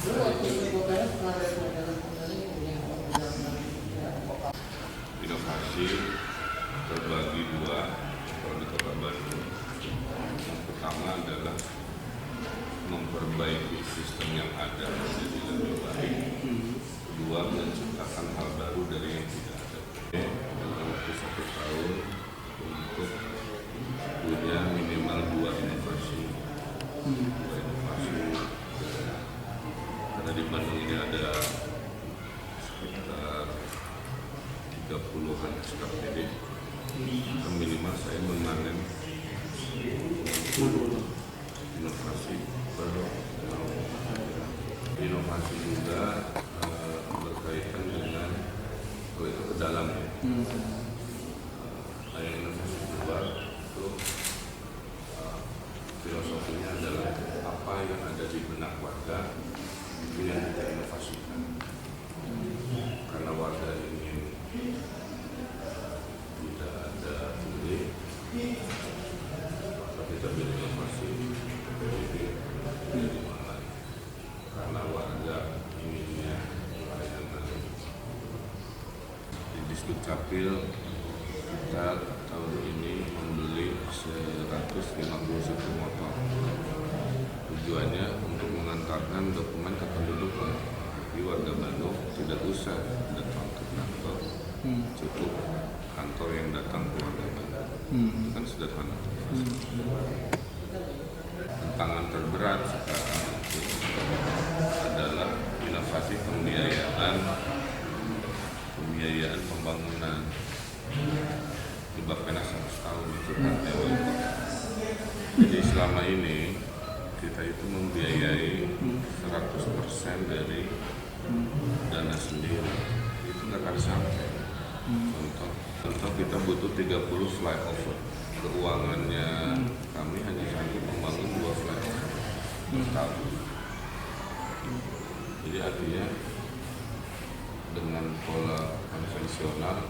Inovasi terbagi dua kalau di Kota Bandung. Yang pertama adalah memperbaiki sistem yang ada menjadi lebih baik. Kedua, menciptakan hal baru dari yang tidak ada. Dalam waktu 1 tahun untuk punya minimal 2 inovasi. Karena di Bandung ini ada sekitar 30-an SKPD. Minimal saya memanen inovasi per tahun. Inovasi juga berkaitan dengan kalau itu ke dalam ya. Yang inovasi kedua itu filosofinya adalah apa yang ada di benak warga itu yang kita inovasikan. Karena warga ingin tidak ada pungli, maka kita berinovasi dari mana? Karena warga inginnya layanan. Di Disdukcapil kita tahun ini membeli 151 motor. Tujuannya untuk mengantarkan dokumen kependudukan. Jadi warga Bandung tidak usah datang ke kantor, cukup kantor yang datang ke warga Bandung. Itu kan sederhana. Tantangan terberat sekarang itu adalah inovasi pembiayaan pembangunan. Di Bappenas 100 tahun itu kan wali kota. Jadi selama ini kita itu membiayai 100% dari dana sendiri. Itu nggak akan sampai. Contoh kita butuh 30 flyover. Keuangannya kami hanya sanggup membangun 2 flyover per tahun. Jadi artinya dengan pola konvensional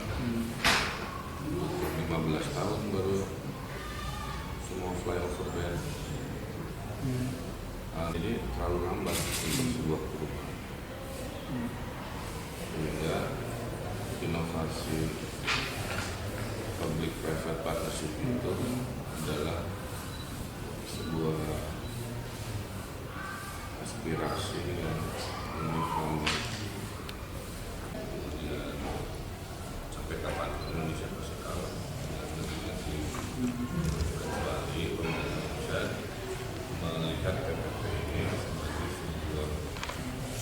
butuh 15 tahun baru semua flyover beres. Jadi terlalu lambat untuk sebuah perubahan. Sehingga inovasi public private partnership itu adalah sebuah aspirasi yang uniform. Sampai kapan Indonesia masih kalah dengan negeri kecuali pemerintah melihat PPP ini sebagai sebuah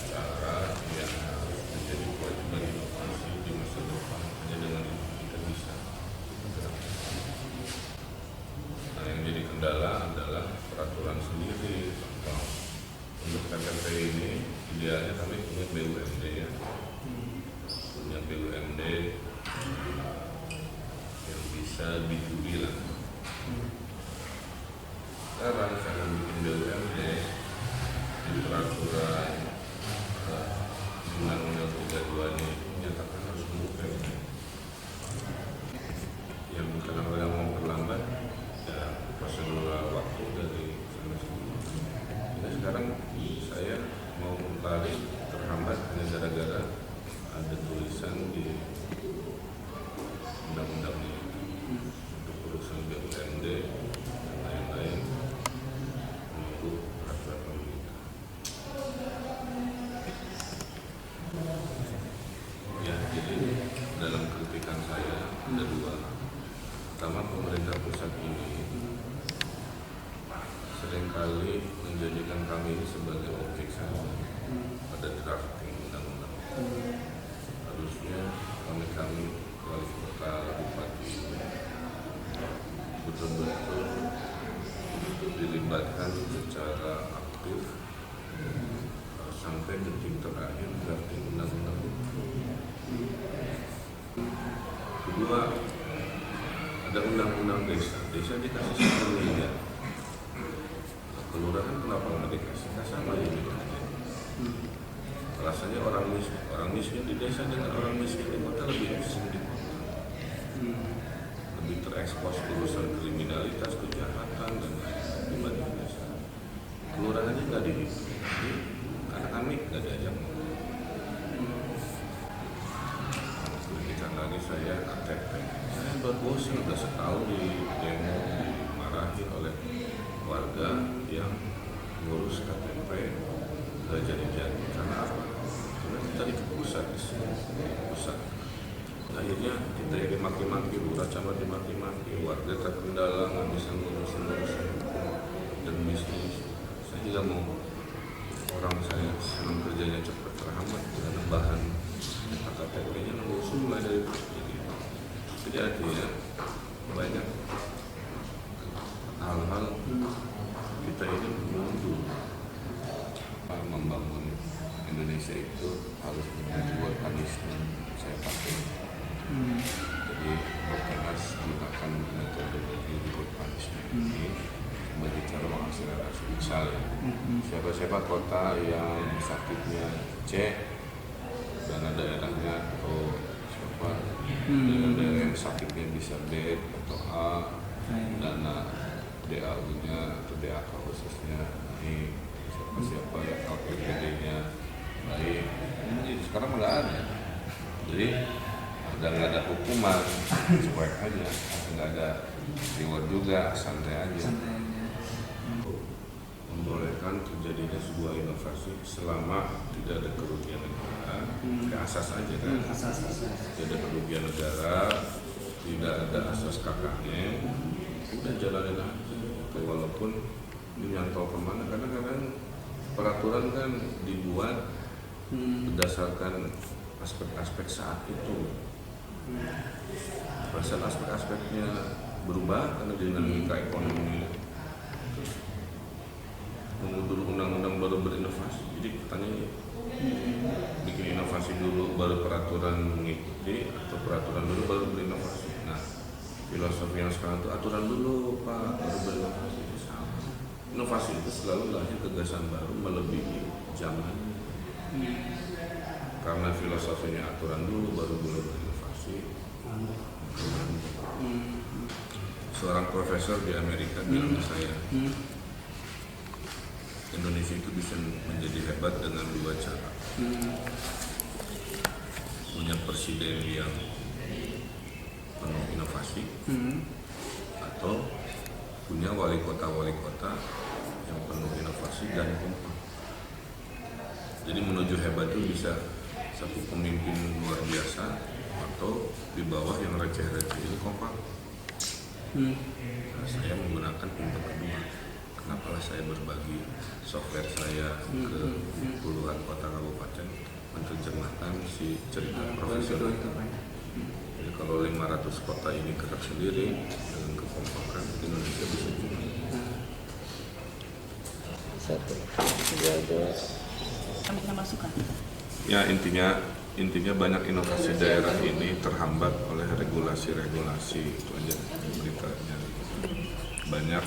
cara yang harus menjadi kewajiban inovasi di masa depan. Hanya dengan itu kita bisa bergerak. Nah, yang jadi kendala adalah peraturan sendiri. Contoh untuk PPP ini idealnya kami punya BUMD ya, punya BUMD yang bisa B2B lah. Sekarang saya bikin BUMD di peraturan Undang-Undang 32 ini menyatakan harus membuka yang kadang-kadang mau terlambat ya prosedural waktu dari sana sini. Nah, sekarang saya mau lari terhambat hanya gara-gara ada tulisan di undang-undang ini untuk urusan BUMD dan lain-lain menunggu peraturan pemerintah. Ya, jadi dalam kritikan saya ada 2. Pertama, pemerintah pusat ini seringkali menjadikan kami ini sebagai objek saja pada drafting undang-undang. Harusnya kami wali kota, bupati betul-betul dilibatkan secara aktif sampai detik terakhir drafting undang-undang. Kedua, ada undang-undang desa. Desa dikasih 1 miliar. Kelurahan kenapa nggak dikasih? Sama ini. Rasanya orang miskin di desa dengan orang miskin di kota lebih miskin di kota. Lebih terekspos urusan kriminalitas, kejahatan dan lain dibanding desa. Kelurahannya nggak dihitung. Karena kami nggak diajak. Pendidikan lagi saya KTP. Saya bosan udah setahun di demo dimarahin oleh warga yang ngurus KTP nggak jadi-jadi. Karena apa? Karena kita di pusat, akhirnya kita jadi maki-maki, lurah camat dimaki-maki, warga terkendala nggak bisa ngurusin dan bisnis. Saya juga mau orang saya senang kerjanya cepat terhambat dengan bahan KTP-nya nunggu mulai dari jadi artinya banyak hal-hal kita ini menunggu membangun Indonesia itu harus membuat punishment. Saya pakai jadi berkeras gunakan metode reward punishment ini sebagai cara mengakselerasi. Misalnya siapa kota yang sakitnya C, dana daerahnya atau siapa daerah yang sakitnya bisa B atau A, dana DAU-nya atau DAK khususnya ini siapa LPPD-nya baik. Ini sekarang nggak ada, jadi nggak ada hukuman, cuek aja, nggak ada reward juga, santai aja. Membolehkan terjadinya sebuah inovasi selama tidak ada kerugian negara, kayak asas aja kan, tidak ada kerugian negara, tidak ada asas KKN, udah jalanin aja. Walaupun menyantol kemana, kadang-kadang peraturan kan dibuat berdasarkan aspek-aspek saat itu. Pasal aspek-aspeknya berubah karena dinamika ekonomi. Mengundur undang-undang baru berinovasi. Jadi pertanyaannya, bikin inovasi dulu baru peraturan mengikuti atau peraturan dulu baru berinovasi. Nah, filosofi yang sekarang itu aturan dulu Pak baru berinovasi. Sama. Inovasi itu selalu lahir gagasan baru melebihi zaman. Karena filosofinya aturan dulu baru boleh berinovasi. Seorang profesor di Amerika bilang ke saya, Indonesia itu bisa menjadi hebat dengan dua cara. Punya presiden yang penuh inovasi, atau punya wali kota yang penuh inovasi dan kompak. Jadi menuju hebat itu bisa satu pemimpin luar biasa atau di bawah yang receh-receh ini kompak. Nah, saya menggunakan pintu kedua. Kenapa saya berbagi software saya ke puluhan kota kabupaten menerjemahkan si cerita profesional. Jadi kalau 500 kota ini gerak sendiri dengan kekompakan, Indonesia bisa juga. Satu, dua, Kami masukan. Ya intinya banyak inovasi daerah ini terhambat oleh regulasi-regulasi, itu aja beritanya. Banyak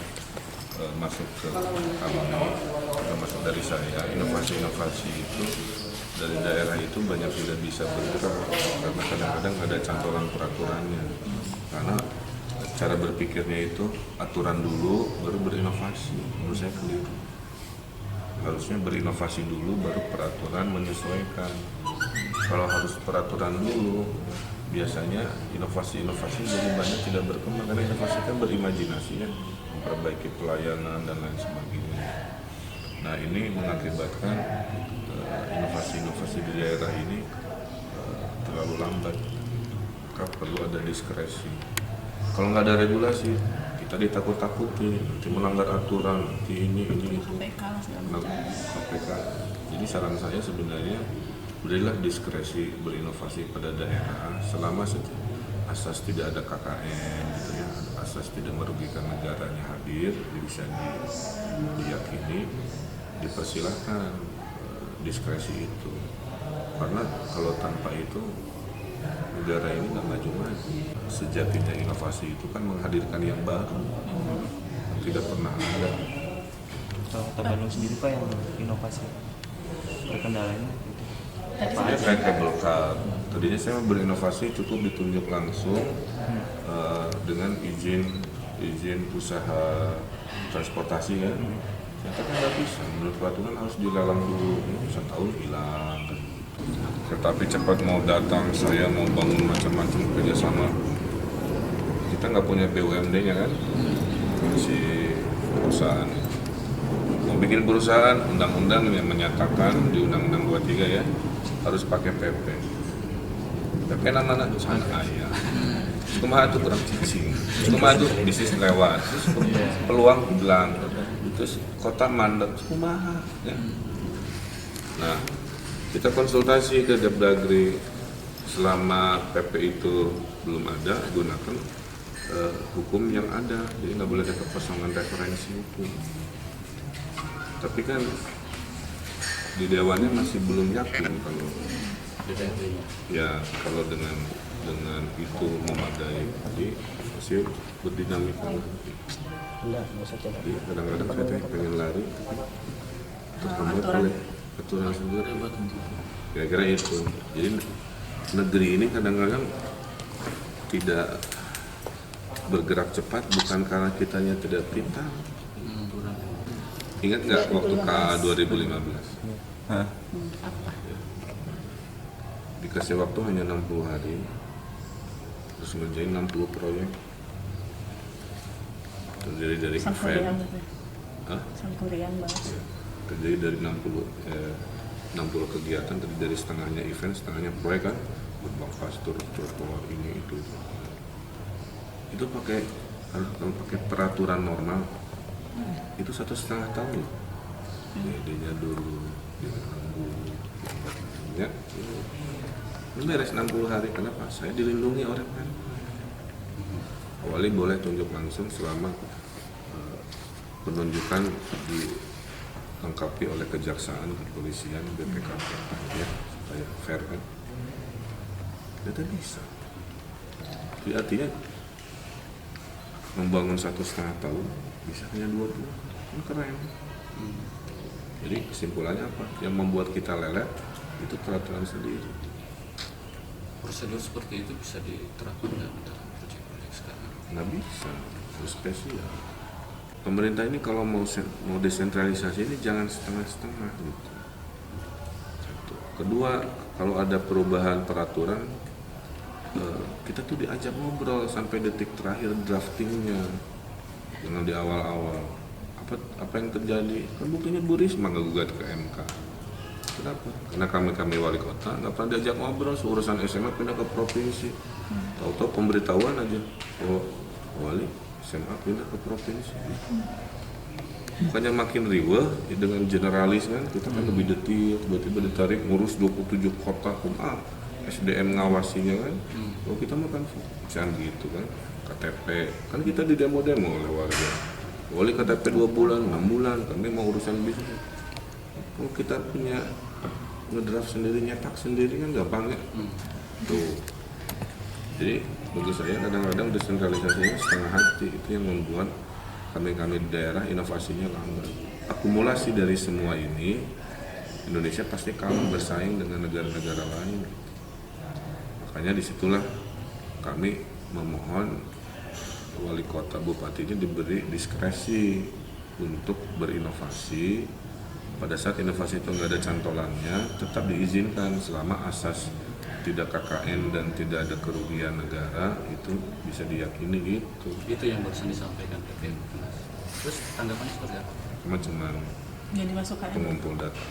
masuk ke termasuk dari saya, inovasi-inovasi itu dari daerah itu banyak tidak bisa bergerak karena kadang-kadang ada cantolan peraturannya. Karena cara berpikirnya itu aturan dulu baru berinovasi, menurut saya keliru. Harusnya berinovasi dulu baru peraturan menyesuaikan. Kalau harus peraturan dulu, biasanya inovasi-inovasi jadi banyak tidak berkembang karena inovasi kan berimajinasi ya, memperbaiki pelayanan dan lain sebagainya. Nah ini mengakibatkan inovasi-inovasi di daerah ini terlalu lambat. Maka perlu ada diskresi. Kalau nggak ada regulasi, kita ditakut-takuti, nanti melanggar aturan, nanti ini itu. KPK. Jadi saran saya sebenarnya berilah diskresi berinovasi pada daerah selama asas tidak ada KKN gitu ya, asas tidak merugikan negaranya hadir, bisa diyakini, dipersilahkan diskresi itu. Karena kalau tanpa itu negara ini nggak maju-maju. Sejatinya inovasi itu kan menghadirkan yang baru, tidak pernah ada. Kalau Kota Bandung sendiri Pak yang inovasi perkendalanya gitu. Saya kayak kabel car. Tadinya saya berinovasi cukup ditunjuk langsung dengan izin usaha transportasi ya. Ternyata kan nggak bisa, menurut peraturan harus dilelang dulu, setahun hilang kan. Tetapi cepat mau datang, saya mau bangun macam-macam kerjasama, kita nggak punya BUMD-nya kan, masih perusahaan. Mau bikin perusahaan, undang-undang yang menyatakan di Undang-Undang 23 ya, harus pakai PP. PP nama-nama sana ayah. Kumaha itu kurang cicing, kumaha itu bisnis lewat, terus peluang hilang, terus kota mandek, kumaha. Ya. Nah, kita konsultasi ke Depdagri, selama PP itu belum ada, gunakan hukum yang ada, jadi nggak boleh ada kekosongan referensi hukum. Tapi kan di dewannya masih belum yakin kalau ya kalau dengan itu memadai, jadi masih berdinamika. Jadi kadang-kadang saya pengen lari, terhambat oleh aturan sendiri. Kira-kira itu. Jadi negeri ini kadang-kadang tidak bergerak cepat bukan karena kitanya tidak pintar. Ingat nggak waktu KA 2015? Hah? Dikasih waktu hanya 60 hari, terus ngerjain 60 proyek. Terdiri dari event. Sangkuriang banget. Terdiri dari 60 kegiatan, terdiri dari setengahnya event, setengahnya proyek kan. Gerbang pastur, trotoar, ini itu. Itu pakai, kalau pakai peraturan normal, itu 1,5 tahun loh. Idenya dulu, ya, ini beres 60 hari. Kenapa? Saya dilindungi oleh kan. Wali boleh tunjuk langsung selama penunjukan dilengkapi oleh kejaksaan, kepolisian, BPKP, ya, supaya fair kan. Itu bisa. Jadi artinya membangun 1,5 tahun bisa hanya 2 bulan, kan keren. Jadi kesimpulannya apa? Yang membuat kita lelet itu peraturan sendiri. Prosedur seperti itu bisa diterapkan dalam proyek-proyek sekarang? Nggak bisa, harus spesial. Pemerintah ini kalau mau desentralisasi ini jangan setengah-setengah gitu. Satu. Kedua, kalau ada perubahan peraturan, kita tuh diajak ngobrol sampai detik terakhir draftingnya, jangan di awal-awal. Apa yang terjadi? Kan buktinya Bu Risma nggak gugat ke MK. Kenapa? Karena kami wali kota nggak pernah diajak ngobrol, urusan SMA pindah ke provinsi. Tahu-tahu pemberitahuan aja, oh wali SMA pindah ke provinsi. Bukannya makin riweh dengan generalis kan, kita kan lebih detail, tiba-tiba ditarik ngurus 27 kota, SDM ngawasinya kan. Kalau kita makan jangan gitu kan, KTP kan kita di demo-demo oleh warga. Wali KTP 2 bulan, 6 bulan, kami mau urusan bisnis. Kalau kita punya ngedraft sendiri, nyetak sendiri kan gampang ya. Tuh. Jadi bagi saya kadang-kadang desentralisasinya setengah hati, itu yang membuat kami di daerah inovasinya lambat. Akumulasi dari semua ini, Indonesia pasti kalah bersaing dengan negara-negara lain. Makanya disitulah kami memohon wali kota bupati ini diberi diskresi untuk berinovasi. Pada saat inovasi itu nggak ada cantolannya, tetap diizinkan selama asas tidak KKN dan tidak ada kerugian negara, itu bisa diyakini gitu. Itu yang barusan disampaikan PP. Terus tanggapannya seperti apa? Cuma Yang dimasukkan pengumpul data.